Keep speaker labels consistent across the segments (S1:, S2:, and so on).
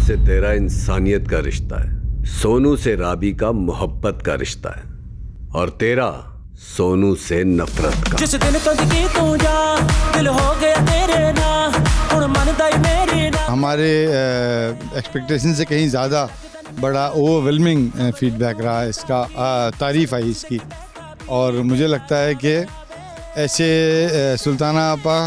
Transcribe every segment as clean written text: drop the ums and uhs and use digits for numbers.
S1: से तेरा इंसानियत का रिश्ता है, सोनू से राबी का मोहब्बत का रिश्ता है, और तेरा सोनू से नफरत का।
S2: जिस दिन तो की तू जा दिल हो गया तेरे ना हुण मनदा ही मेरी ना। हमारे एक्सपेक्टेशन से कहीं ज़्यादा बड़ा ओवरवेलमिंग फीडबैक रहा इसका, तारीफ़ आई इसकी, और मुझे लगता है कि ऐसे सुल्ताना आपा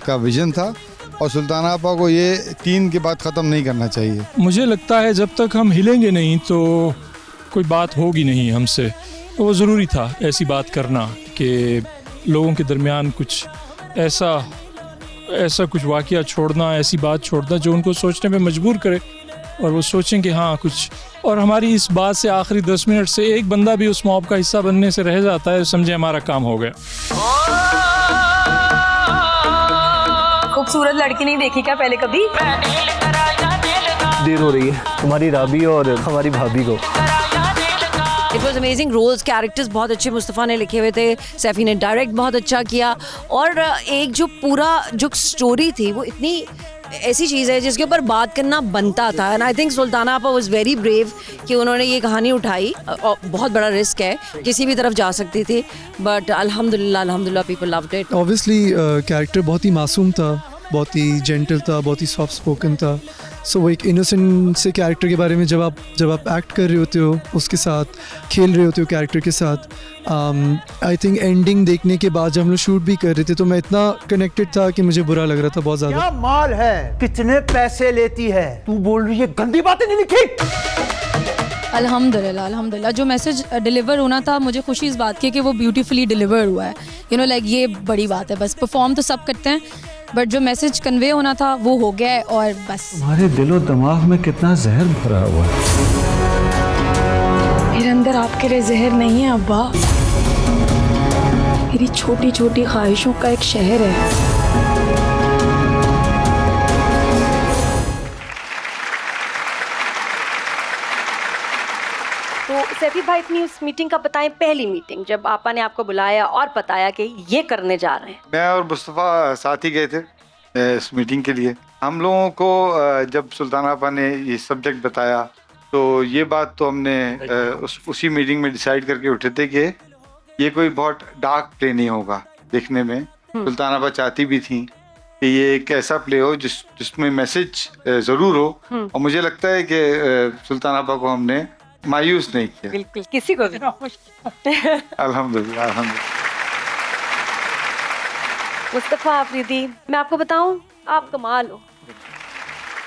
S2: का विज़न था और सुल्ताना आपा को ये 3 के बाद ख़त्म नहीं करना चाहिए।
S3: मुझे लगता है जब तक हम हिलेंगे नहीं तो कोई बात होगी नहीं हमसे। तो वो ज़रूरी था ऐसी बात करना कि लोगों के दरमियान कुछ ऐसा कुछ वाक़या छोड़ना, ऐसी बात छोड़ना जो उनको सोचने पे मजबूर करे और वो सोचें कि हाँ कुछ। और हमारी इस बात से आखिरी 10 मिनट से एक बंदा भी उस मॉब का हिस्सा बनने से रह जाता है, समझे हमारा काम हो गया।
S4: खूबसूरत लड़की नहीं देखी क्या पहले कभी?
S5: देर हो रही है तुम्हारी राबी और हमारी भाभी को।
S6: It was amazing, roles characters बहुत अच्छे मुस्तफ़ा ने लिखे हुए थे, सैफ़ी ने डायरेक्ट बहुत अच्छा किया, और एक जो पूरा जो स्टोरी थी वो इतनी ऐसी चीज़ है जिसके ऊपर बात करना बनता था। एंड आई थिंक सुल्ताना आपा वाज वेरी ब्रेव कि उन्होंने ये कहानी उठाई, और बहुत बड़ा रिस्क है, किसी भी तरफ जा सकती थी, बट अल्हम्दुलिल्लाह people loved it.
S7: Obviously character बहुत ही मासूम था, बहुत ही जेंटल था, बहुत ही सॉफ्ट स्पोकन था। सो वो एक इनोसेंट से कैरेक्टर के बारे में जब आप एक्ट कर रहे होते हो, उसके साथ खेल रहे होते हो कैरेक्टर के साथ, आई थिंक एंडिंग देखने के बाद जब हम लोग शूट भी कर रहे थे तो मैं इतना कनेक्टेड था कि मुझे बुरा लग रहा था बहुत ज़्यादा।
S8: क्या माल है, कितने पैसे लेती है, तू बोल रही है गंदी बातें नहीं लिखी।
S9: अल्हम्दुलिल्लाह जो मैसेज डिलीवर होना था, मुझे खुशी इस बात की कि वो ब्यूटीफुली डिलीवर हुआ है। यू नो लाइक ये बड़ी बात है। बस परफॉर्म तो सब करते हैं, बट जो मैसेज कन्वे होना था वो हो गया है, और बस।
S5: तुम्हारे दिलो दिमाग में कितना जहर भरा हुआ है।
S9: मेरे अंदर आपके लिए जहर नहीं है अब्बा, मेरी छोटी छोटी ख्वाहिशों का एक शहर है।
S4: तो सैफी भाई अपनी उस मीटिंग का बताएं, पहली मीटिंग जब आपा ने आपको बुलाया और बताया कि ये करने जा रहे हैं।
S10: मैं और मुस्तफ़ा साथ ही गए थे इस मीटिंग के लिए। हम लोगों को जब सुल्ताना आपा ने ये सब्जेक्ट बताया तो ये बात तो हमने उसी मीटिंग में डिसाइड करके उठे थे कि ये कोई बहुत डार्क प्ले नहीं होगा देखने में। सुल्ताना आपा चाहती भी थी कि ये एक ऐसा प्ले हो जिसमें मैसेज ज़रूर हो, और मुझे लगता है कि सुल्ताना आपा को हमने मायूस नहीं किया,
S4: बिल्कुल किसी को भी।
S10: अल्हम्दुलिल्लाह।
S4: मुस्तफ़ा आफरीदी, मैं आपको बताऊं, आप कमाल हो।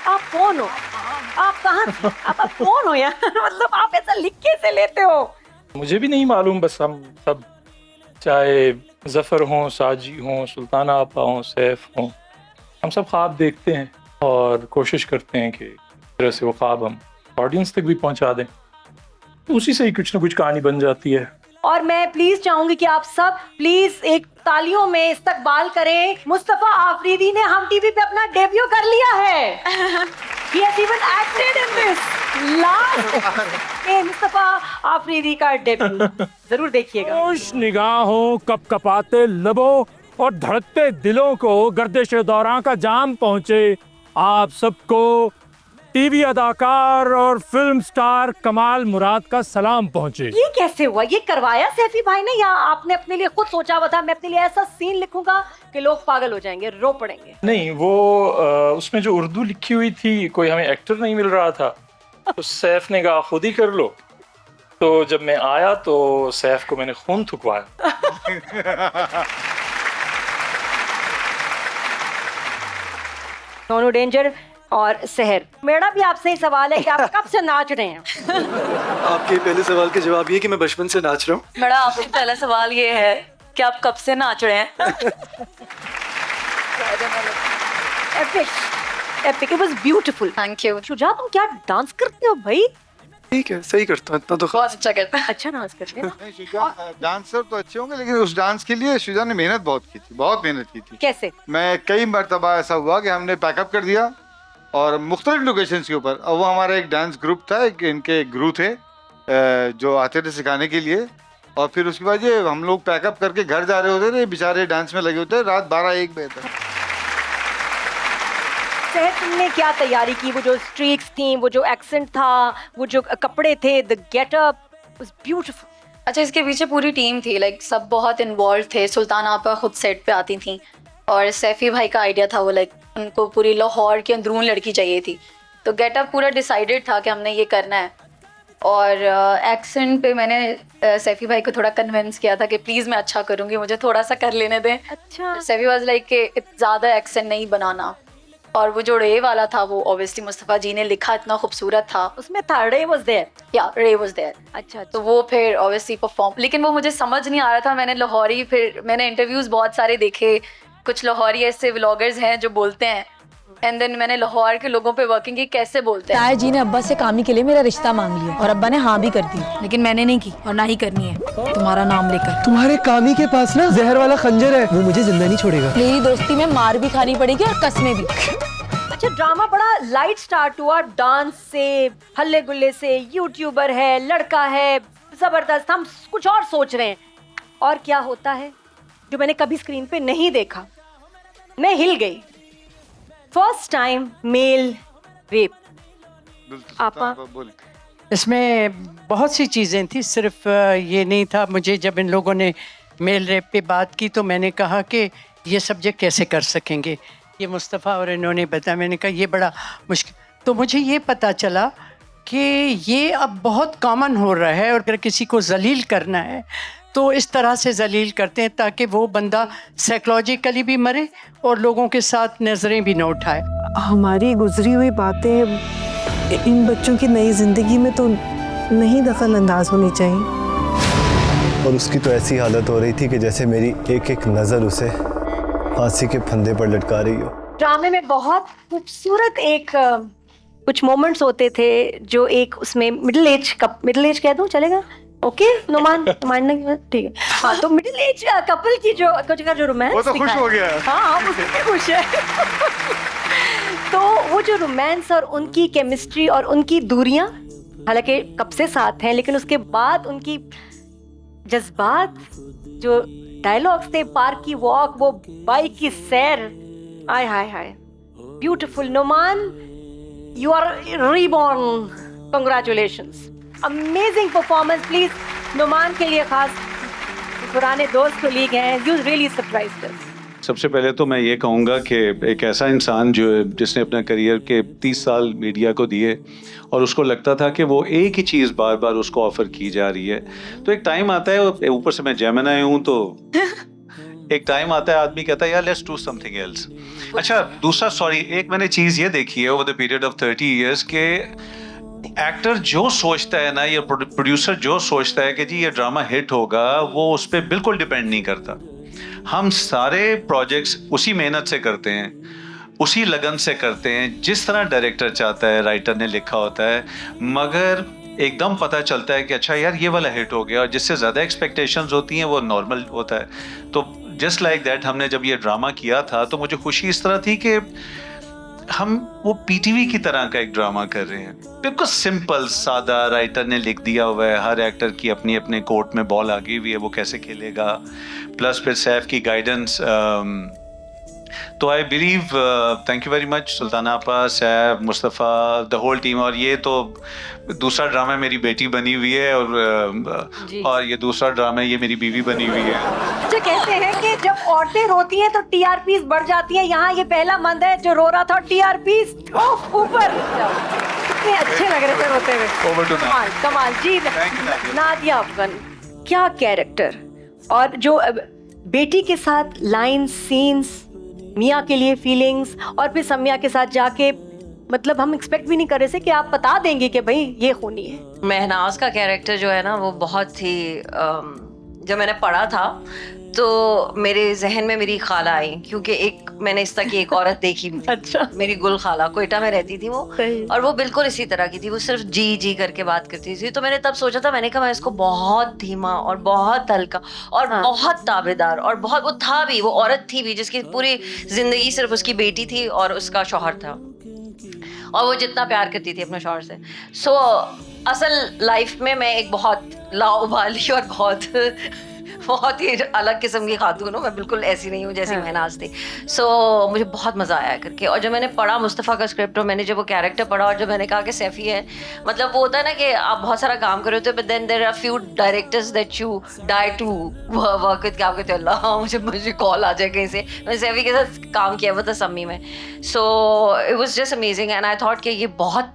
S4: आप कौन हो, आप कहाँ थे, आप कौन हो यार? मतलब आप ऐसा लिख कैसे लेते हो?
S3: मुझे भी नहीं मालूम, बस हम सब, चाहे जफ़र हों, साजी हों, सुल्ताना आपा हों, सैफ हों, हम सब ख्वाब देखते हैं और कोशिश करते हैं कि इस तरह से वो ख्वाब हम ऑडियंस तक भी पहुंचा दें, उसी से ही कुछ ना कुछ कहानी बन जाती है।
S4: और मैं प्लीज चाहूंगी कि आप सब प्लीज एक तालियों में इस्तकबाल करें। मुस्तफ़ा आफरीदी ने हम टीवी पे अपना डेब्यू कर लिया है। He has even acted in this last Mustafa Afridi का डेब्यू जरूर देखिएगा।
S11: खुश निगाहों, कपकपाते लबों और धड़कते दिलों को गर्दिश दौरां का जाम पहुंचे आप सबको टीवी अदाकार और फिल्म स्टार कमाल मुराद का सलाम पहुंचे।
S4: ये कैसे हुआ? ये करवाया सैफी भाई ने या आपने अपने लिए खुद सोचा हुआ था मैं अपने लिए ऐसा सीन लिखूंगा कि लोग पागल हो जाएंगे, रो पड़ेंगे?
S3: नहीं, वो उसमें जो उर्दू लिखी हुई थी, कोई हमें एक्टर नहीं मिल रहा था, तो सैफ ने कहा खुद ही कर लो। तो जब मैं आया तो सैफ को मैंने खून थुकवाया।
S4: दोनों डेंजर और सहर, मेरा भी आपसे ही सवाल है कि आप कब से नाच रहे हैं?
S7: आपके पहले सवाल के जवाब ये कि मैं बचपन से नाच रहा हूँ।
S9: बड़ा आपका पहला सवाल ये है कि आप कब से नाच रहे हैं?
S4: Epic, it was beautiful.
S9: Thank you.
S4: Shuja, तुम क्या डांस करते हो भाई?
S7: ठीक है, सही करता हूँ, इतना तो
S9: बहुत अच्छा करता है।
S4: अच्छा डांस करते हैं।
S10: नहीं, शुजा डांसर तो अच्छे होंगे, लेकिन उस डांस के लिए शुजा ने मेहनत बहुत की थी, बहुत मेहनत की थी।
S4: कैसे?
S10: मैं कई मरतबा ऐसा हुआ कि हमने पैकअप कर दिया और मुख्तलिफ लोकेशंस के ऊपर, और वो हमारा एक डांस ग्रुप था, इनके गुरु थे जो आते थे सिखाने के लिए, और फिर उसके बाद ये हम लोग पैकअप करके घर जा रहे होते थे, बेचारे डांस में लगे होते, रात 12-1 बजे तक।
S4: सहर, तुमने क्या तैयारी की? वो जो स्ट्रीक्स थी, वो जो एक्सेंट था, वो जो कपड़े थे, द गेटअप वाज ब्यूटीफुल।
S9: अच्छा, इसके पीछे पूरी टीम थी, लाइक सब बहुत इन्वॉल्व थे। सुल्तान आपा खुद सेट पे आती थी और सैफी भाई का आइडिया था, वो लाइक उनको पूरी लाहौर की अंदरून लड़की चाहिए थी, तो गेटअप पूरा डिसाइडेड था कि हमने ये करना है। और एक्सेंट पे मैंने सैफी भाई को थोड़ा कन्विंस किया था कि प्लीज़ मैं अच्छा करूँगी, मुझे थोड़ा सा कर लेने दें।
S4: अच्छा।
S9: सैफी वाज लाइक कि ज़्यादा एक्सेंट नहीं बनाना। और वो जो रे वाला था वो ऑब्वियसली मुस्तफ़ा जी ने लिखा, इतना खूबसूरत था।
S4: उसमें था रे वाज देयर,
S9: या रे वाज देयर।
S4: अच्छा,
S9: तो वो फिर ऑब्वियसली परफॉर्म, लेकिन वो मुझे समझ नहीं आ रहा था। मैंने लाहौरी, फिर मैंने इंटरव्यूज़ बहुत सारे देखे, कुछ लाहौरी ऐसे व्लॉगर्स हैं जो बोलते हैं, एंड देन मैंने लाहौर के लोगों पे वर्किंग की, कैसे बोलते हैं।
S12: ताया जी ने अब्बा से कामी के लिए मेरा रिश्ता मांग लिया और अब्बा ने हाँ भी कर दी, लेकिन मैंने नहीं की और ना ही करनी है तुम्हारा नाम लेकर।
S5: तुम्हारे कामी के पास ना जहर वाला खंजर है, वो मुझे जिंदा नहीं छोड़ेगा।
S12: मेरी दोस्ती में मार भी खानी पड़ेगी और कस्में भी।
S4: अच्छा, ड्रामा बड़ा लाइट स्टार्ट हुआ, डांस से, हल्ले गुल्ले से, यूट्यूबर है, लड़का है, जबरदस्त, हम कुछ और सोच रहे हैं, और क्या होता है जो मैंने कभी स्क्रीन पे नहीं देखा। मैं हिल गई। First time male rape. आपा
S10: बोले।
S13: इसमें बहुत सी चीज़ें थी, सिर्फ ये नहीं था। मुझे जब इन लोगों ने मेल रेप पे बात की तो मैंने कहा कि ये सब्जेक्ट कैसे कर सकेंगे, ये मुस्तफ़ा और इन्होंने बताया। मैंने कहा ये बड़ा मुश्किल। तो मुझे ये पता चला कि ये अब बहुत कॉमन हो रहा है, और अगर किसी को जलील करना है तो इस तरह से जलील करते हैं ताकि वो बंदा साइकोलॉजिकली भी मरे और लोगों के साथ नज़रें भी न उठाए।
S14: हमारी गुजरी हुई बातें इन बच्चों की नई ज़िंदगी में तो नहीं दखल अंदाज होनी चाहिए।
S5: और उसकी तो ऐसी हालत हो रही थी कि जैसे मेरी एक एक नज़र उसे फांसी के फंदे पर लटका रही हो।
S4: ड्रामे में बहुत खूबसूरत एक कुछ मोमेंट्स होते थे, जो एक उसमें मिडिल एज कह दूं चलेगा? ओके नुमान नहीं, ठीक है। हाँ, तो मिडिल एज कपल की जो रोमांस,
S10: वो तो खुश हो गया।
S4: हाँ, वो कितने खुश है। तो वो जो रोमांस और उनकी केमिस्ट्री और उनकी दूरियां, हालांकि कब से साथ हैं, लेकिन उसके बाद उनकी जज्बात, जो डायलॉग्स थे, पार्क की वॉक, वो बाइक की सैर, आय हाय हाय, beautiful. Numan, you are reborn, congratulations, amazing performance. Please Numan के लिए खास, पुराने दोस्त कोलीग हैं, यू रियली सरप्राइज्ड अस।
S15: सबसे पहले तो मैं ये कहूँगा कि एक ऐसा इंसान जिसने अपने करियर के 30 साल मीडिया को दिए और उसको लगता था कि वो एक ही चीज़ बार बार उसको ऑफर की जा रही है, तो एक टाइम आता है, ऊपर से मैं जेमिनी हूँ, तो एक टाइम आता है आदमी कहता है यार लेट्स डू समथिंग एल्स। अच्छा, दूसरा एक मैंने चीज़ ये देखी है over the period of 30 years के एक्टर जो सोचता है ना, या प्रोड्यूसर जो सोचता है कि जी ये ड्रामा हिट होगा, वो उस पर बिल्कुल डिपेंड नहीं करता। हम सारे प्रोजेक्ट्स उसी मेहनत से करते हैं, उसी लगन से करते हैं जिस तरह डायरेक्टर चाहता है, राइटर ने लिखा होता है, मगर एकदम पता चलता है कि अच्छा यार ये वाला हिट हो गया, और जिससे ज़्यादा एक्सपेक्टेशंस होती हैं वो नॉर्मल होता है। तो जस्ट लाइक दैट हमने जब ये ड्रामा किया था तो मुझे खुशी इस तरह थी कि हम वो पीटीवी की तरह का एक ड्रामा कर रहे हैं, बिल्कुल सिंपल सादा, राइटर ने लिख दिया हुआ है, हर एक्टर की अपनी अपने कोर्ट में बॉल आ गई हुई है, वो कैसे खेलेगा, प्लस फिर सैफ की गाइडेंस। तो I believe, thank you very much Sultana आपा, Saif, Mustafa, the whole team. और ये तो दूसरा ड्रामा मेरी बेटी बनी हुई है, और ये दूसरा ड्रामा ये मेरी बीवी बनी हुई है।
S4: अच्छा, कहते हैं कि जब औरतें रोती हैं तो टीआरपीस बढ़ जाती है, यहाँ ये पहला मंद है जो रो रहा था, टीआरपीस ऊपर। कितने अच्छे लग रहे थे रोते हुए। कमाल जी। नादिया अफगान, क्या कैरेक्टर, और जो बेटी के साथ लाइन, सीन्स, मियाँ के लिए फीलिंग्स, और फिर समिया के साथ जाके, मतलब हम एक्सपेक्ट भी नहीं कर रहे थे कि आप बता देंगे कि भाई ये खूनी है।
S6: महनाज का कैरेक्टर जो है ना, वो बहुत ही जब मैंने पढ़ा था तो मेरे जहन में मेरी खाला आई, क्योंकि मैंने इस तरह की एक औरत देखी।
S4: अच्छा।
S6: मेरी गुल खाला कोयटा में रहती थी वो, और वो बिल्कुल इसी तरह की थी, वो सिर्फ जी जी करके बात करती थी। तो मैंने तब सोचा था, मैंने कहा मैं इसको बहुत धीमा और बहुत हल्का और बहुत ताबेदार, और बहुत, वो था भी, वो औरत थी भी जिसकी पूरी जिंदगी सिर्फ उसकी बेटी थी और उसका शौहर था, और वो जितना प्यार करती थी अपने शौहर से। असल लाइफ में मैं एक बहुत लाओबाली और बहुत बहुत ही अलग किस्म की खातून हूँ, मैं बिल्कुल ऐसी नहीं हूँ जैसी मैं आज थी। सो मुझे बहुत मज़ा आया करके। और जब मैंने पढ़ा मुस्तफ़ा का स्क्रिप्ट और मैंने जब वो कैरेक्टर पढ़ा और जब मैंने कहा कि सैफ़ी है, मतलब वो होता है ना कि आप बहुत सारा काम कर रहे होते हो, but then there are few directors that you die to work with, क्या आप कहते हो, अल्लाह मुझे कॉल आ जाए कहीं से। मैंने सैफ़ी के साथ काम किया हुआ था सम्मी में। So it was just amazing and I thought कि ये बहुत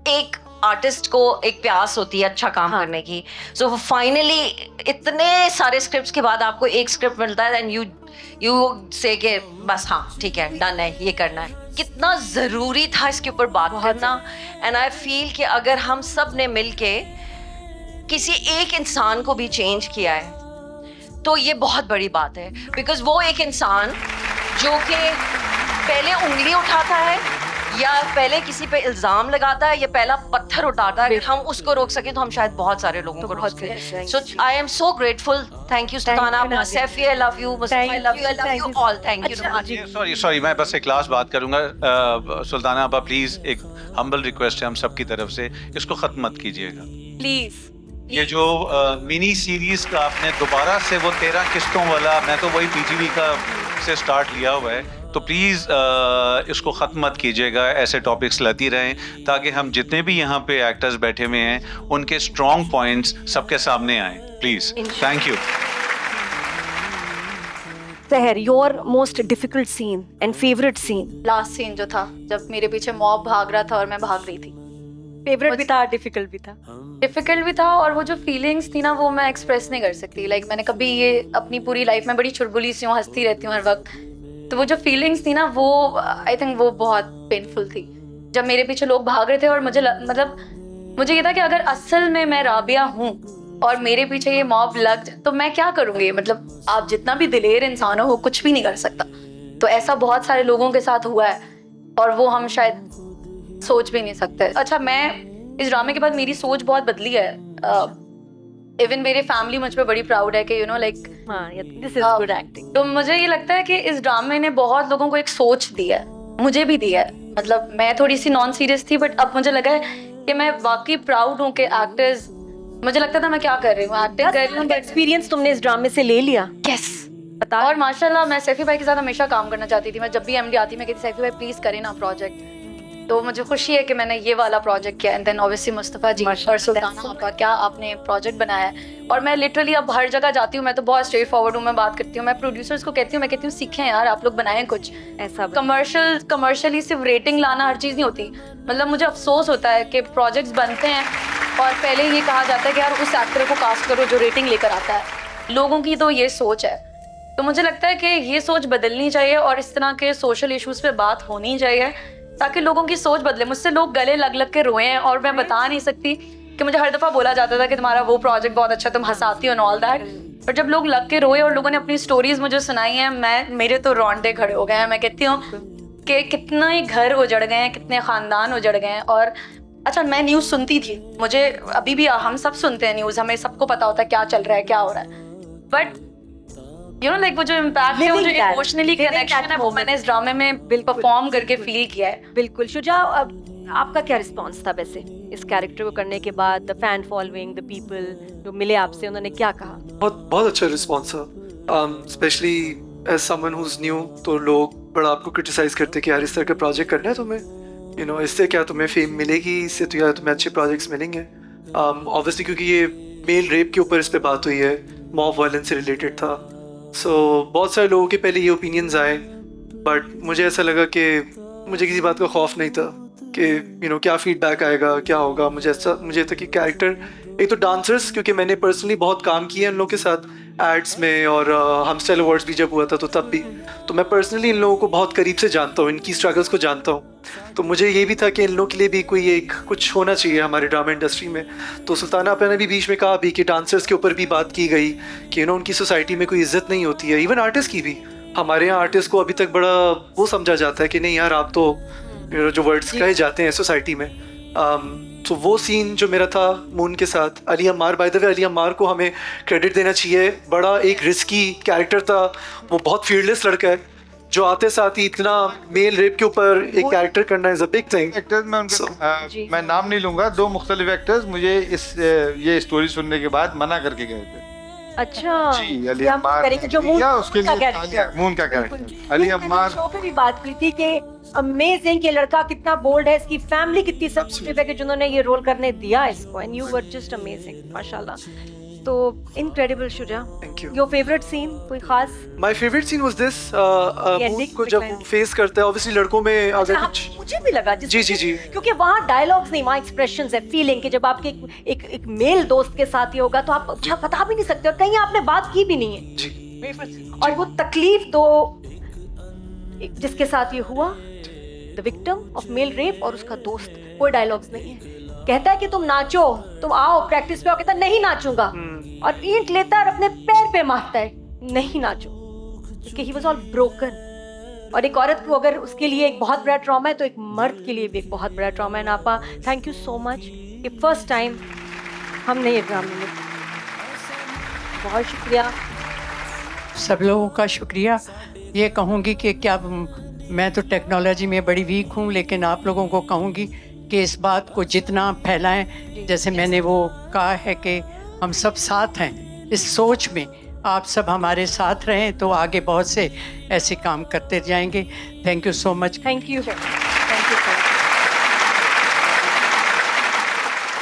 S6: एक आर्टिस्ट को एक प्यास होती है अच्छा काम करने की। सो फाइनली इतने सारे स्क्रिप्ट्स के बाद आपको एक स्क्रिप्ट मिलता है एंड यू से के बस हाँ ठीक है, डन है, ये करना है। कितना ज़रूरी था इसके ऊपर बात करना। एंड आई फील कि अगर हम सब ने मिल के किसी एक इंसान को भी चेंज किया है तो ये बहुत बड़ी बात है। बिकॉज वो एक इंसान जो कि पहले उंगली उठाता है या पहले किसी पे इल्ज़ाम लगाता है या पहला पत्थर उठाता है, अगर हम उसको रोक सकें तो हम शायद बहुत सारे लोगों को रोक सकें। So I am so grateful. Thank you Sultana, Saifi, I love you, Mustafa, I love you all. Thank you.
S15: Sorry मैं बस एक लास्ट बात करूंगा। सुल्ताना आपा प्लीज, एक हम्बल रिक्वेस्ट है हम सब की तरफ से, इसको खत्म मत कीजिएगा
S4: प्लीज।
S15: ये जो मिनी सीरीज का आपने दोबारा से वो 13 किस्तों वाला, मैं तो वही पीटीवी का से स्टार्ट लिया हुआ है, तो प्लीज़ इसको ख़त्म मत कीजिएगा। ऐसे टॉपिक्स लाती रहें ताकि हम जितने भी यहाँ पे एक्टर्स बैठे हुए हैं उनके स्ट्रॉन्ग पॉइंट्स सबके सामने आएँ please. Thank you.
S4: Sehar, your most difficult scene and favourite scene?
S9: Last scene जो था, जब मेरे पीछे मॉब भाग रहा था और मैं भाग रही थी।
S4: फेवरेट भी था, डिफिकल्ट भी था।
S9: डिफिकल्ट भी था, और वो जो फीलिंग्स थी ना वो मैं एक्सप्रेस नहीं कर सकती। लाइक मैंने कभी ये अपनी पूरी लाइफ में बड़ी चुलबुली सी हूँ, हंसती रहती हूँ हर वक्त, तो वो जो फीलिंग्स थी ना वो आई थिंक वो बहुत पेनफुल थी जब मेरे पीछे लोग भाग रहे थे। और मुझे ये था कि अगर असल में मैं राबिया हूँ और मेरे पीछे ये मॉब लग जाए तो मैं क्या करूँगी। मतलब आप जितना भी दिलेर इंसान हो वो कुछ भी नहीं कर सकता। तो ऐसा बहुत सारे लोगों के साथ हुआ है और वो हम शायद सोच भी नहीं सकते। अच्छा, मैं इस ड्रामे के बाद मेरी सोच बहुत बदली है। इवन मेरे फैमिली मुझ पे बड़ी प्राउड है कि you know like
S4: this is good acting.
S9: तो मुझे ये लगता है कि इस ड्रामे ने बहुत लोगों को एक सोच दी है, मुझे भी दी है। मतलब मैं थोड़ी सी नॉन सीरियस थी, बट अब मुझे लगा है कि मैं वाकई प्राउड हूँ कि एक्टर्स, मुझे लगता था मैं क्या कर रही हूँ, एक्टिंग कर रही हूँ।
S4: एक्सपीरियंस तुमने इस ड्रामे से ले लिया?
S9: यस, और माशाल्लाह मैं सैफी भाई के साथ हमेशा काम करना चाहती थी। मैं जब भी एमडी आती मैं कहती सैफी भाई प्लीज करें ना प्रोजेक्ट। तो मुझे खुशी है कि मैंने ये वाला प्रोजेक्ट किया। एंड देन ऑब्वियसली मुस्तफ़ा जी और सुल्ताना आपका क्या आपने प्रोजेक्ट बनाया है। और मैं लिटरली अब हर जगह जाती हूँ, मैं तो बहुत स्ट्रेट फॉरवर्ड हूँ, मैं बात करती हूँ, मैं प्रोड्यूसर्स को कहती हूँ सीखें यार, आप लोग बनाएं कुछ ऐसा। कमर्शियली सिर्फ रेटिंग लाना हर चीज़ नहीं होती। मतलब मुझे अफसोस होता है कि प्रोजेक्ट्स बनते हैं और पहले ये कहा जाता है कि यार उस एक्टर को कास्ट करो जो रेटिंग लेकर आता है। लोगों की तो ये सोच है। तो मुझे लगता है कि ये सोच बदलनी चाहिए और इस तरह के सोशल इश्यूज पे बात होनी चाहिए ताकि लोगों की सोच बदले। मुझसे लोग गले लग लग के रोए हैं और मैं बता नहीं सकती कि मुझे हर दफ़ा बोला जाता था कि तुम्हारा वो प्रोजेक्ट बहुत अच्छा, तुम हंसाती हो एंड ऑल दैट। पर जब लोग लग के रोए और लोगों ने अपनी स्टोरीज मुझे सुनाई हैं, मेरे तो रोंगटे खड़े हो गए हैं। मैं कहती हूँ कि कितना ही घर उजड़ गए हैं, कितने ख़ानदान उजड़ गए हैं। और अच्छा, मैं न्यूज़ सुनती थी, मुझे अभी भी, हम सब सुनते हैं न्यूज़, हमें सबको पता होता है क्या चल रहा है, क्या हो रहा है। बट यू नो लाइक वो जो इम्पैक्ट है, वो जो इमोशनली कनेक्शन है, वो मैंने इस ड्रामे में परफॉर्म करके फील किया है।
S4: बिल्कुल। शुजा, आपका क्या रिस्पॉन्स था वैसे इस कैरेक्टर को करने के बाद? The fan following, the people जो मिले आपसे, उन्होंने क्या कहा?
S7: बहुत अच्छा रिस्पॉन्स था, specially as someone who is new. तो लोग बड़ा आपको क्रिटिसाइज करते कि यार इस तरह का प्रोजेक्ट करना है तुम्हें, यू नो इससे क्या तुम्हें फेम मिलेगी, इससे तो यार तुम्हें अच्छे प्रोजेक्ट्स मिलेंगे। ऑब्वियसली क्योंकि ये मेल रेप के ऊपर इस पर बात हुई है, मॉब वायलेंस से रिलेटेड था। सो बहुत सारे लोगों के पहले ये ओपिनियंस आए, बट मुझे ऐसा लगा कि मुझे किसी बात का खौफ नहीं था कि यू नो क्या फीडबैक आएगा, क्या होगा। मुझे था कि कैरेक्टर, एक तो डांसर्स, क्योंकि मैंने पर्सनली बहुत काम किया इन लोगों के साथ एड्स में, और हम स्टाइल अवार्ड्स भी जब हुआ था तो तब भी, तो मैं पर्सनली इन लोगों को बहुत करीब से जानता हूँ, इनकी स्ट्रगल्स को जानता हूँ। तो मुझे ये भी था कि इन लोगों के लिए भी कोई एक कुछ होना चाहिए हमारे ड्रामा इंडस्ट्री में। तो सुल्ताना आपा ने भी बीच में कहा भी कि डांसर्स के ऊपर भी बात की गई कि यू नो उनकी सोसाइटी में कोई इज्जत नहीं होती है। इवन आर्टिस्ट की भी, हमारे यहाँ आर्टिस्ट को अभी तक बड़ा वो समझा जाता है कि नहीं यार आप तो जो वर्ड्स कहे जाते हैं सोसाइटी में। तो वो सीन जो मेरा था मून के साथ, Ali Ammar, by the way Ali Ammar को हमें क्रेडिट देना चाहिए, बड़ा एक रिस्की कैरेक्टर था। वो बहुत फील्डलेस लड़का है जो आते साथ ही इतना मेल रेप के ऊपर एक कैरेक्टर करना is a big thing.
S10: Actors में उनके मैं नाम नहीं लूँगा, 2 मुख्तलिफ एक्टर्स मुझे ये स्टोरी सुनने के बाद मना करके गए थे
S4: अच्छा
S10: जी, अली
S4: ये हम
S10: अम्मार
S4: करेंगे जो मून
S10: या उसके
S4: का
S10: लिए
S4: कैरेक्टर
S10: मून का कैरेक्टर अली अम्मार
S4: शो पे भी बात की थी कि अमेजिंग, ये लड़का कितना बोल्ड है, इसकी फैमिली कितनी सपोर्टिव है कि जिन्होंने ये रोल करने दिया इसको, and you were just amazing माशाल्लाह। तो incredible Shuja,
S16: thank you.
S4: Your favourite scene कोई खास?
S16: My favourite scene was this को जब वो फेस करता है, ऑब्वियसली लड़कों में अगर
S4: अच्छा,
S16: कुछ
S4: मुझे भी लगा
S16: जी जी जी
S4: क्योंकि वहाँ डायलॉग्स नहीं, वहाँ एक्सप्रेशंस है, फीलिंग कि जब आपके एक मेल दोस्त के साथ ये होगा तो आप अच्छा बता भी नहीं सकते और कहीं आपने बात की भी नहीं है
S16: जी।
S4: और वो तकलीफ दो जिसके साथ ये हुआ, the victim of male rape और उसका दोस्त, कोई डायलॉग्स नहीं है। कहता है कि तुम नाचो, तुम आओ प्रैक्टिस पे आओ, कहता है नहीं नाचूंगा और ईंट लेता है और अपने पैर पे मारता है, नहीं नाचो, क्योंकि ही वाज ऑल ब्रोकन। और एक औरत को अगर उसके लिए एक बहुत बड़ा ट्रॉमा है तो एक मर्द के लिए भी एक बहुत बड़ा ट्रॉमा है। नापा, थैंक यू सो मच कि फर्स्ट टाइम हमने ये ड्रामे में, बहुत शुक्रिया।
S13: सब लोगों का शुक्रिया। ये कहूँगी कि क्या मैं तो टेक्नोलॉजी में बड़ी वीक हूँ, लेकिन आप लोगों को कहूँगी कि इस बात को जितना फैलाएं, जैसे मैंने वो कहा है कि हम सब साथ हैं इस सोच में, आप सब हमारे साथ रहें तो आगे बहुत से ऐसे काम करते जाएंगे। Thank you so much.
S4: Thank you.